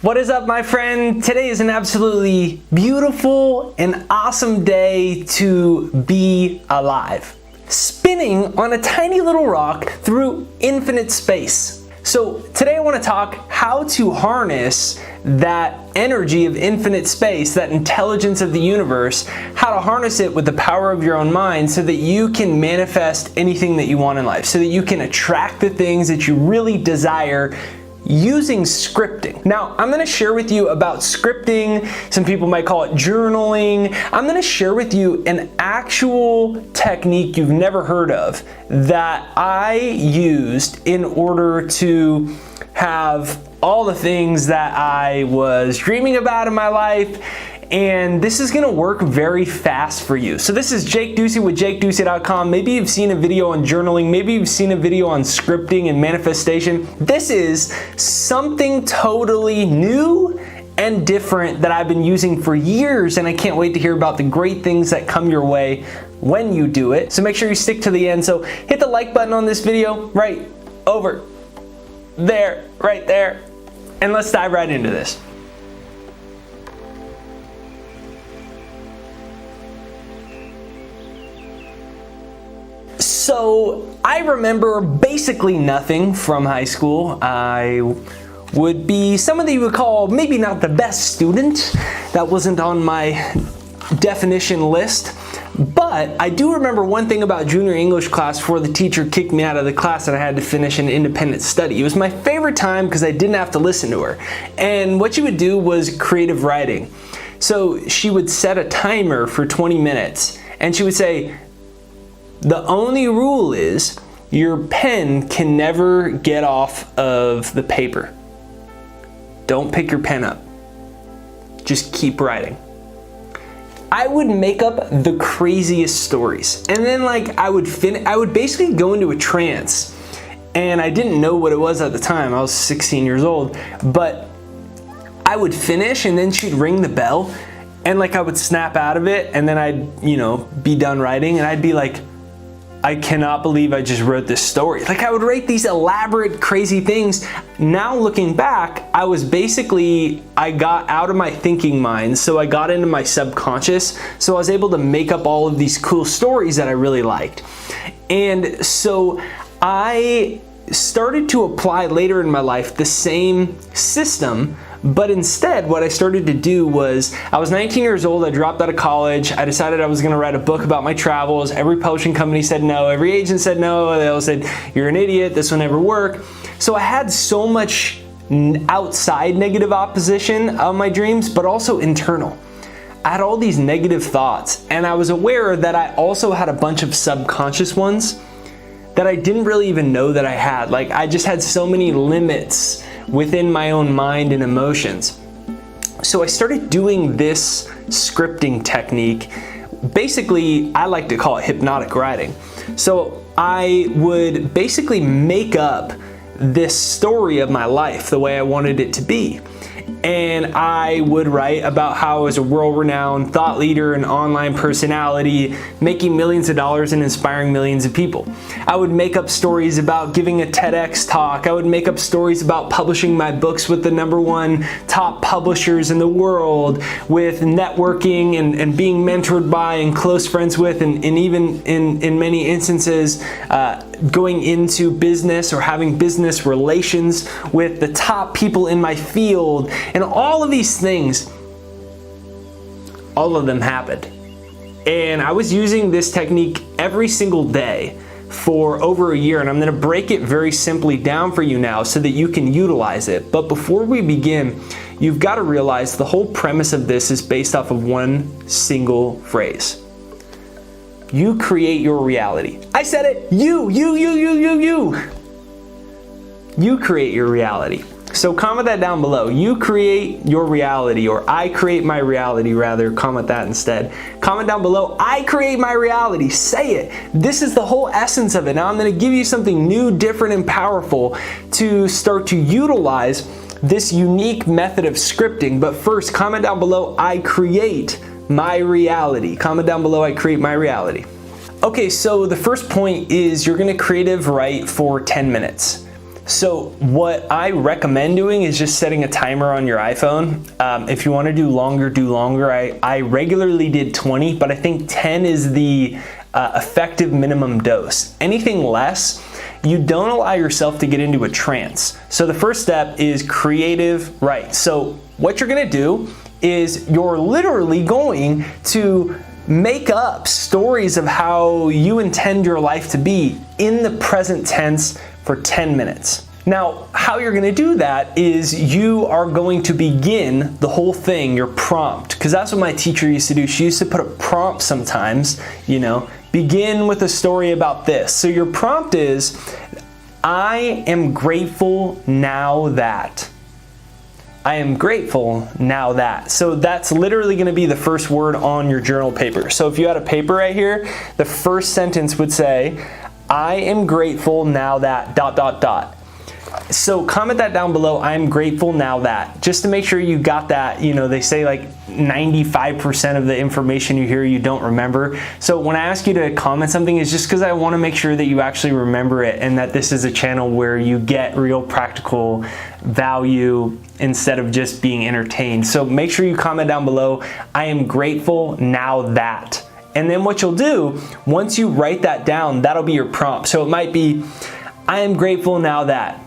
What is up, my friend? Today is an absolutely beautiful and awesome day to be alive. Spinning on a tiny little rock through infinite space. So today I want to talk how to harness that energy of infinite space, that intelligence of the universe, how to harness it with the power of your own mind so that you can manifest anything that you want in life, so that you can attract the things that you really desire using scripting. Now, I'm going to share with you about scripting. Some people might call it journaling. I'm going to share with you an actual technique you've never heard of that I used in order to have all the things that I was dreaming about in my life. And this is gonna work very fast for you. So this is Jake Ducey with JakeDucey.com. Maybe you've seen a video on journaling, maybe you've seen a video on scripting and manifestation. This is something totally new and different that I've been using for years, and I can't wait to hear about the great things that come your way when you do it. So make sure you stick to the end. So hit the like button on this video right over there, right there, and let's dive right into this. So I remember basically nothing from high school. I would be somebody you would call maybe not the best student. That wasn't on my definition list. But I do remember one thing about junior English class before the teacher kicked me out of the class and I had to finish an independent study. It was my favorite time because I didn't have to listen to her. And what she would do was creative writing. So she would set a timer for 20 minutes and she would say, the only rule is your pen can never get off of the paper. Don't pick your pen up. Just keep writing. I would make up the craziest stories. And then I would basically go into a trance. And I didn't know what it was at the time. I was 16 years old. But I would finish and then she'd ring the bell. And I would snap out of it and then I'd, be done writing and I'd be like, I cannot believe I just wrote this story. I would write these elaborate, crazy things. Now looking back, I got out of my thinking mind, so I got into my subconscious, so I was able to make up all of these cool stories that I really liked. And so I started to apply later in my life the same system, but instead what I started to do was, I was 19 years old, I dropped out of college, I decided I was gonna write a book about my travels. Every publishing company said no, every agent said no, they all said, you're an idiot, this will never work. So I had so much outside negative opposition of my dreams, but also internal. I had all these negative thoughts, and I was aware that I also had a bunch of subconscious ones that I didn't really even know that I had. I just had so many limits within my own mind and emotions. So I started doing this scripting technique. Basically, I like to call it hypnotic writing. So I would basically make up this story of my life the way I wanted it to be. And I would write about how I was a world-renowned thought leader and online personality, making millions of dollars and inspiring millions of people. I would make up stories about giving a TEDx talk. I would make up stories about publishing my books with the #1 top publishers in the world, with networking and being mentored by and close friends with, and even in many instances, going into business or having business relations with the top people in my field. And all of these things, all of them happened. And I was using this technique every single day for over a year, and I'm gonna break it very simply down for you now so that you can utilize it. But before we begin, you've got to realize the whole premise of this is based off of one single phrase. You create your reality. I said it, you. You create your reality. So comment that down below. You create your reality, or I create my reality rather. Comment that instead. Comment down below, I create my reality. Say it. This is the whole essence of it. Now I'm going to give you something new, different, and powerful to start to utilize this unique method of scripting. But first, comment down below, I create my reality. Comment down below, I create my reality. Okay, so the first point is you're going to creative write for 10 minutes. So what I recommend doing is just setting a timer on your iPhone. If you want to do longer, do longer. I regularly did 20, but I think 10 is the effective minimum dose. Anything less, you don't allow yourself to get into a trance. So the first step is creative write. So what you're going to do is you're literally going to make up stories of how you intend your life to be in the present tense for 10 minutes. Now, how you're gonna do that is you are going to begin the whole thing, your prompt, because that's what my teacher used to do. She used to put a prompt sometimes, begin with a story about this. So your prompt is, I am grateful now that. I am grateful now that. So that's literally going to be the first word on your journal paper. So if you had a paper right here, the first sentence would say, I am grateful now that ... So comment that down below, I am grateful now that, just to make sure you got that. They say like 95% of the information you hear you don't remember. So when I ask you to comment something, it's just because I want to make sure that you actually remember it and that this is a channel where you get real practical value instead of just being entertained. So make sure you comment down below, I am grateful now that. And then what you'll do, once you write that down, that'll be your prompt. So it might be, I am grateful now that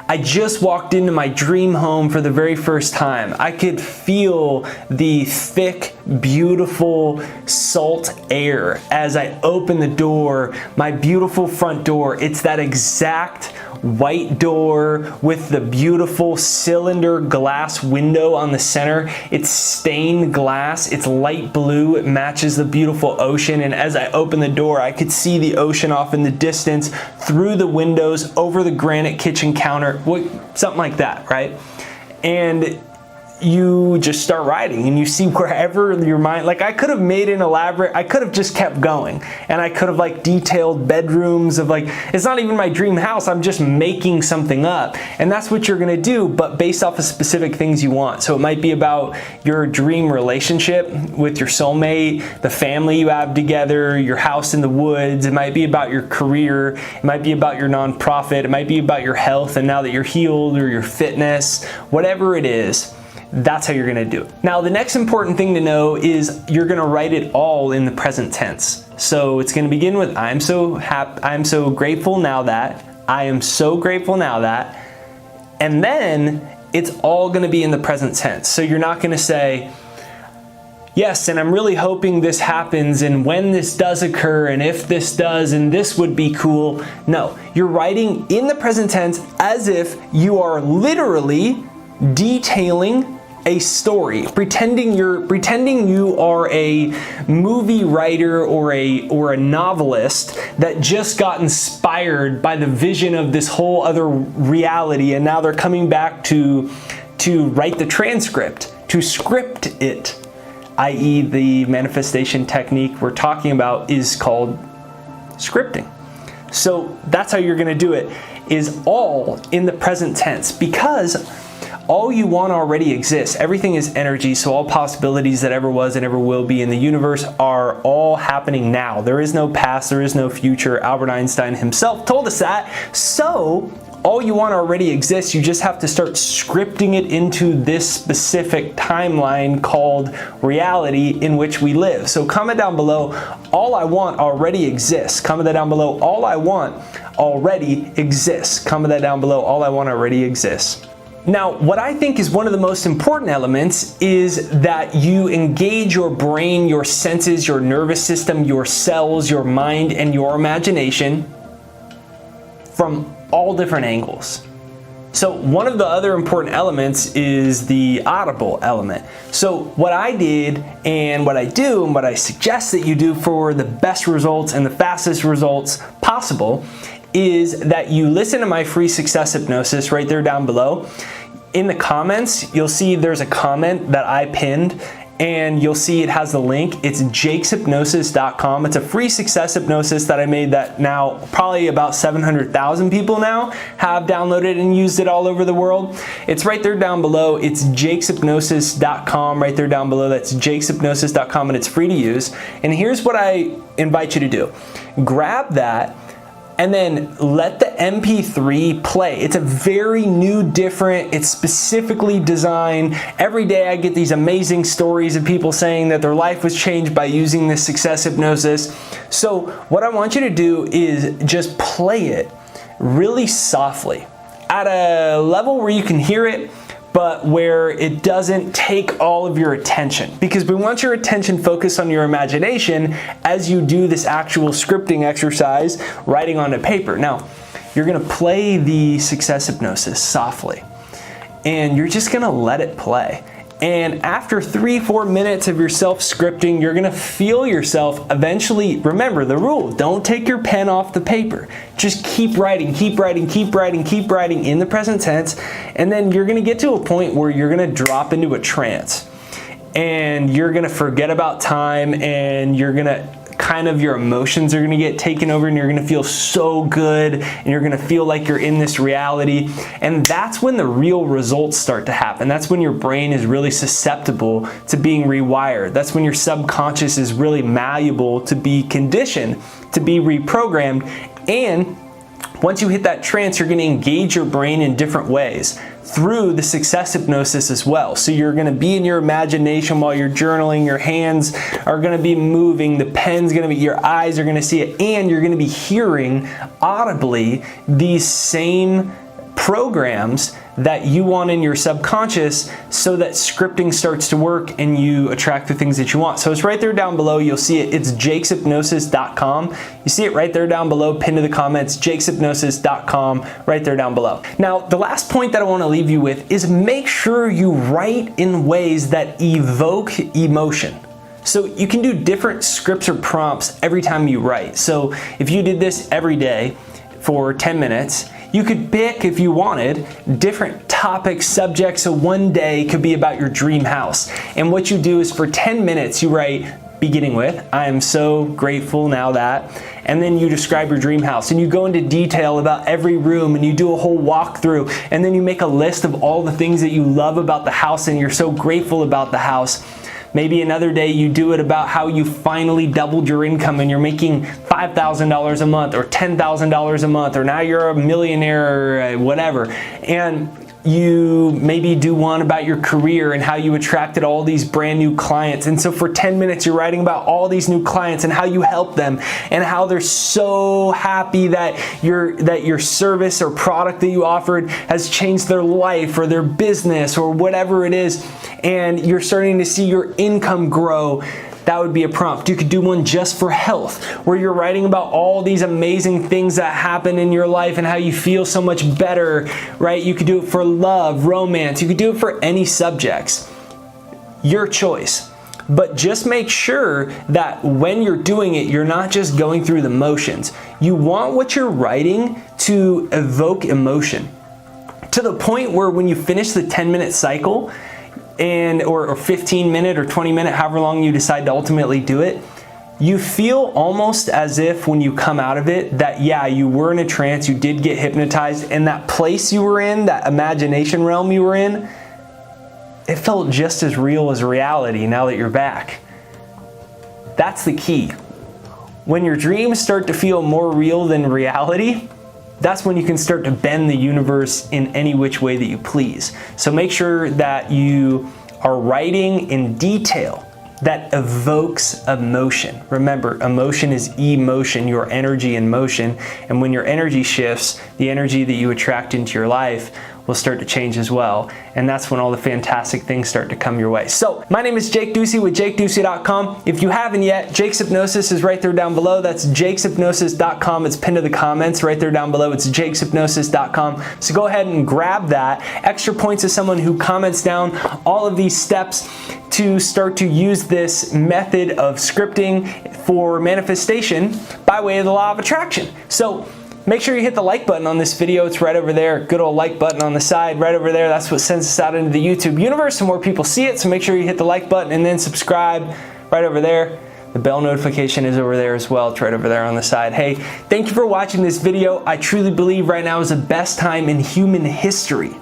I just walked into my dream home for the very first time. I could feel the thick, beautiful salt air as I opened the door, my beautiful front door. It's that exact white door with the beautiful cylinder glass window on the center. It's stained glass, it's light blue, it matches the beautiful ocean, and as I opened the door, I could see the ocean off in the distance through the windows, over the granite kitchen counter, something like that, right? And you just start writing and you see wherever your mind, like I could have made an elaborate, I could have just kept going and I could have like detailed bedrooms of like, it's not even my dream house, I'm just making something up. And that's what you're gonna do, but based off of specific things you want. So it might be about your dream relationship with your soulmate, the family you have together, your house in the woods. It might be about your career. It might be about your nonprofit. It might be about your health and now that you're healed, or your fitness, whatever it is. That's how you're gonna do it. Now, the next important thing to know is you're gonna write it all in the present tense. So it's gonna begin with, I'm so grateful now that, I am so grateful now that, and then it's all gonna be in the present tense. So you're not gonna say, yes, and I'm really hoping this happens, and when this does occur, and if this does, and this would be cool. No, you're writing in the present tense as if you are literally detailing a story, pretending you are a movie writer or a novelist that just got inspired by the vision of this whole other reality, and now they're coming back to write the transcript, to script it, i.e. the manifestation technique we're talking about is called scripting. So that's how you're gonna do it, is all in the present tense, because all you want already exists. Everything is energy, so all possibilities that ever was and ever will be in the universe are all happening now. There is no past, there is no future. Albert Einstein himself told us that. So all you want already exists. You just have to start scripting it into this specific timeline called reality in which we live. So comment down below, all I want already exists. Comment that down below, all I want already exists. Comment that down below, all I want already exists. Now, what I think is one of the most important elements is that you engage your brain, your senses, your nervous system, your cells, your mind, and your imagination from all different angles. So one of the other important elements is the audible element. So what I did and what I do and what I suggest that you do for the best results and the fastest results possible is that you listen to my free success hypnosis right there down below. In the comments, you'll see there's a comment that I pinned, and you'll see it has the link. It's jakeshypnosis.com. It's a free success hypnosis that I made that now probably about 700,000 people now have downloaded and used it all over the world. It's right there down below. It's jakeshypnosis.com right there down below. That's jakeshypnosis.com, and it's free to use. And here's what I invite you to do. Grab that and then let the MP3 play. It's a very new, different, it's specifically designed. Every day I get these amazing stories of people saying that their life was changed by using this success hypnosis. So what I want you to do is just play it really softly at a level where you can hear it, but where it doesn't take all of your attention, because we want your attention focused on your imagination as you do this actual scripting exercise, writing on a paper. Now, you're gonna play the success hypnosis softly, and you're just gonna let it play. And after 3-4 minutes of yourself scripting, you're gonna feel yourself eventually, remember the rule, don't take your pen off the paper. Just keep writing, keep writing, keep writing, keep writing in the present tense, and then you're gonna get to a point where you're gonna drop into a trance. And you're gonna forget about time, and you're gonna your emotions are gonna get taken over, and you're gonna feel so good, and you're gonna feel like you're in this reality. And that's when the real results start to happen. That's when your brain is really susceptible to being rewired. That's when your subconscious is really malleable to be conditioned, to be reprogrammed. And once you hit that trance, you're gonna engage your brain in different ways through the success hypnosis as well. So you're gonna be in your imagination while you're journaling, your hands are gonna be moving, the pen's gonna be, your eyes are gonna see it, and you're gonna be hearing audibly these same programs that you want in your subconscious, so that scripting starts to work and you attract the things that you want. So it's right there down below. You'll see it. It's jakeshypnosis.com. You see it right there down below, pinned to the comments, jakeshypnosis.com, right there down below. Now, the last point that I want to leave you with is make sure you write in ways that evoke emotion. So you can do different scripts or prompts every time you write. So if you did this every day for 10 minutes, you could pick, if you wanted, different topics, subjects. So one day could be about your dream house. And what you do is for 10 minutes, you write, beginning with, I am so grateful now that, and then you describe your dream house, and you go into detail about every room, and you do a whole walkthrough, and then you make a list of all the things that you love about the house and you're so grateful about the house. Maybe another day you do it about how you finally doubled your income and you're making $5,000 a month or $10,000 a month, or now you're a millionaire or whatever. And you maybe do one about your career and how you attracted all these brand new clients. And so for 10 minutes, you're writing about all these new clients and how you help them and how they're so happy that your service or product that you offered has changed their life or their business or whatever it is. And you're starting to see your income grow. That would be a prompt. You could do one just for health, where you're writing about all these amazing things that happen in your life and how you feel so much better, right? You could do it for love, romance. You could do it for any subjects. Your choice. But just make sure that when you're doing it, you're not just going through the motions. You want what you're writing to evoke emotion, to the point where when you finish the 10-minute cycle, or 15-minute or 20-minute, however long you decide to ultimately do it, you feel almost as if when you come out of it that, yeah, you were in a trance, you did get hypnotized, and that place you were in, that imagination realm you were in, it felt just as real as reality now that you're back. That's the key. When your dreams start to feel more real than reality, that's when you can start to bend the universe in any which way that you please. So make sure that you are writing in detail that evokes emotion. Remember, emotion is emotion, your energy in motion. And when your energy shifts, the energy that you attract into your life will start to change as well. And that's when all the fantastic things start to come your way. So my name is Jake Ducey with JakeDucey.com. If you haven't yet, Jake's Hypnosis is right there down below. That's Jake'sHypnosis.com. It's pinned to the comments right there down below. It's Jake'sHypnosis.com. So go ahead and grab that. Extra points to someone who comments down all of these steps to start to use this method of scripting for manifestation by way of the law of attraction. So make sure you hit the like button on this video. It's right over there. Good old like button on the side right over there. That's what sends us out into the YouTube universe so more people see it. So make sure you hit the like button and then subscribe right over there. The bell notification is over there as well. It's right over there on the side. Hey, thank you for watching this video. I truly believe right now is the best time in human history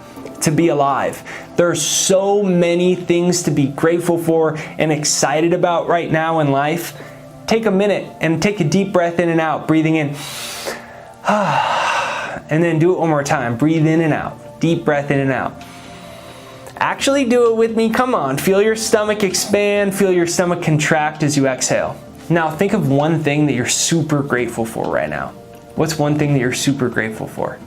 to be alive. There are so many things to be grateful for and excited about right now in life. Take a minute and take a deep breath in and out, breathing in And then do it one more time. Breathe in and out. Deep breath in and out. Actually do it with me. Come on. Feel your stomach expand. Feel your stomach contract as you exhale. Now think of one thing that you're super grateful for right now. What's one thing that you're super grateful for?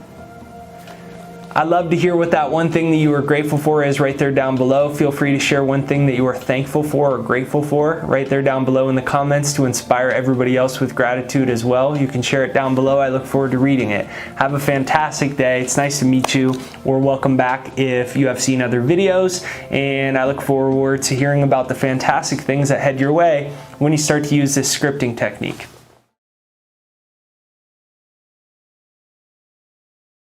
I'd love to hear what that one thing that you are grateful for is right there down below. Feel free to share one thing that you are thankful for or grateful for right there down below in the comments to inspire everybody else with gratitude as well. You can share it down below. I look forward to reading it. Have a fantastic day. It's nice to meet you, or welcome back if you have seen other videos. And I look forward to hearing about the fantastic things that head your way when you start to use this scripting technique.